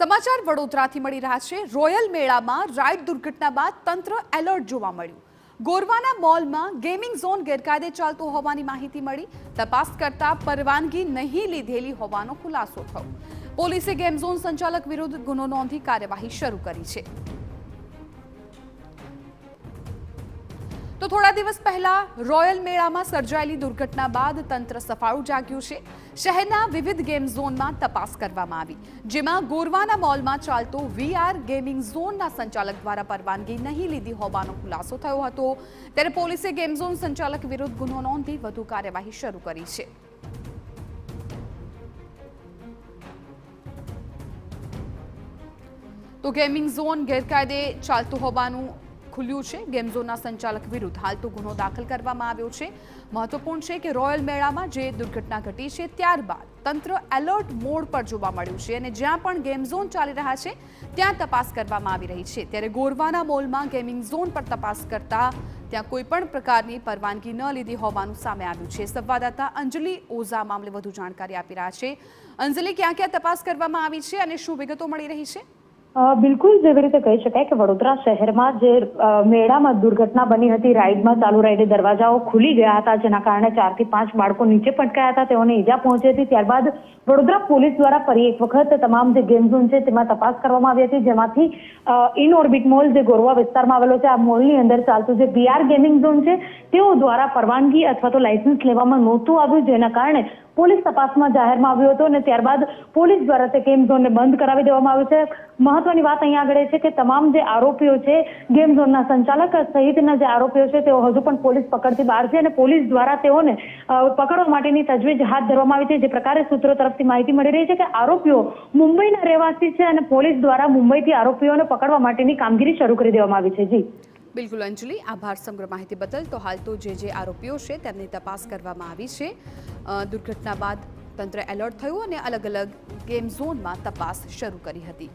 સમાચાર વડોદરાથી મળી રહ્યા છે। રોયલ મેળામાં રાઇડ દુર્ઘટના બાદ તંત્ર એલર્ટ જોવા મળ્યું। ગોરવાના મોલમાં ગેમિંગ ઝોન ગેરકાયદે ચાલતો હોવાની માહિતી મળી। તપાસ કરતા પરવાનગી નહીં લીધેલી હોવાનો ખુલાસો થયો। પોલીસે ગેમ ઝોન સંચાલક વિરુદ્ધ ગુનો નોંધી કાર્યવાહી શરૂ કરી છે। તો થોડા દિવસ પહેલા રોયલ મેળામાં સર્જાયેલી દુર્ઘટના બાદ તંત્ર સફાળું જાગ્યું છે। શહેરના વિવિધ ગેમ ઝોનમાં તપાસ કરવામાં આવી, જેમાં ગોરવાના મોલમાં ચાલતો વીઆર ગેમિંગ ઝોનના સંચાલક દ્વારા પરવાનગી નહીં લીધી હોવાનો ખુલાસો થયો હતો। ત્યારે પોલીસે ગેમ ઝોન સંચાલક વિરુદ્ધ ગુનો નોંધી વધુ કાર્યવાહી શરૂ કરી છે। તો ગેમિંગ ઝોન ગેરકાયદે ચાલતો હોવાનું ખુલ્યું છે। ગેમ ઝોનના સંચાલક વિરુદ્ધ હાલ તો ગુનો દાખલ કરવામાં આવ્યો છે। મહત્વપૂર્ણ છે કે રોયલ મેળામાં જે દુર્ઘટના ઘટી છે ત્યારબાદ તંત્ર એલર્ટ મોડ પર જોવા મળ્યું છે અને જ્યાં પણ ગેમ ઝોન ચાલી રહ્યા છે ત્યાં તપાસ કરવામાં આવી રહી છે। ત્યારે ગોરવાના મોલમાં ગેમિંગ ઝોન પર તપાસ કરતા ત્યાં કોઈ પણ પ્રકારની પરવાનગી ન લીધી હોવાનું સામે આવ્યું છે। સંવાદદાતા અંજલિ ઓઝા મામલે વધુ જાણકારી આપી રહ્યા છે। અંજલિ, ક્યાં ક્યાં તપાસ કરવામાં આવી છે અને શું વિગતો મળી રહી છે? બિલકુલ જેવી રીતે કહી શકાય કે વડોદરા શહેરમાં જે મેળામાં દુર્ઘટના બની હતી, રાઇડમાં ચાલુ રાઇડે દરવાજાઓ ખુલી ગયા હતા, જેના કારણે 4 થી 5 બાળકો નીચે પટકાયા હતા, તેઓને ઈજા પહોંચી હતી। ત્યારબાદ વડોદરા પોલીસ દ્વારા ફરી એક વખત તમામ જે ગેમ ઝોન છે તેમાં તપાસ કરવામાં આવી હતી, જેમાંથી ઇન ઓર્બિટ મોલ જે ગોરવા વિસ્તારમાં આવેલો છે, આ મોલની અંદર ચાલતું જે વીઆર ગેમિંગ ઝોન છે તેઓ દ્વારા પરવાનગી અથવા તો લાયસન્સ લેવામાં નહોતું આવ્યું, જેના કારણે પોલીસ તપાસમાં જાહેરમાં આવ્યું હતું અને ત્યારબાદ પોલીસ દ્વારા તે ગેમ ઝોનને બંધ કરાવી દેવામાં આવ્યું છે। મહત્વની વાત અહીંયા આગળ છે કે તમામ જે આરોપીઓ છે, ગેમ ઝોનના સંચાલક સહિતના જે આરોપીઓ છે તેઓ હજુ પણ પોલીસ પકડથી બહાર છે અને પોલીસ દ્વારા તેઓને પકડવા માટેની તજવીજ હાથ ધરવામાં આવી છે। જે પ્રકારે સૂત્રો તરફથી માહિતી મળી રહી છે કે આરોપીઓ મુંબઈના રહેવાસી છે અને પોલીસ દ્વારા મુંબઈથી આરોપીઓને પકડવા માટેની કામગીરી શરૂ કરી દેવામાં આવી છે। જી બિલકુલ અંજલિ, આભાર સમગ્ર માહિતી બદલ। તો હાલ તો જે આરોપીઓ છે તેમની તપાસ કરવામાં આવી છે। દુર્ઘટના બાદ તંત્ર એલર્ટ થયું અને અલગ અલગ ગેમ ઝોનમાં તપાસ શરૂ કરી હતી।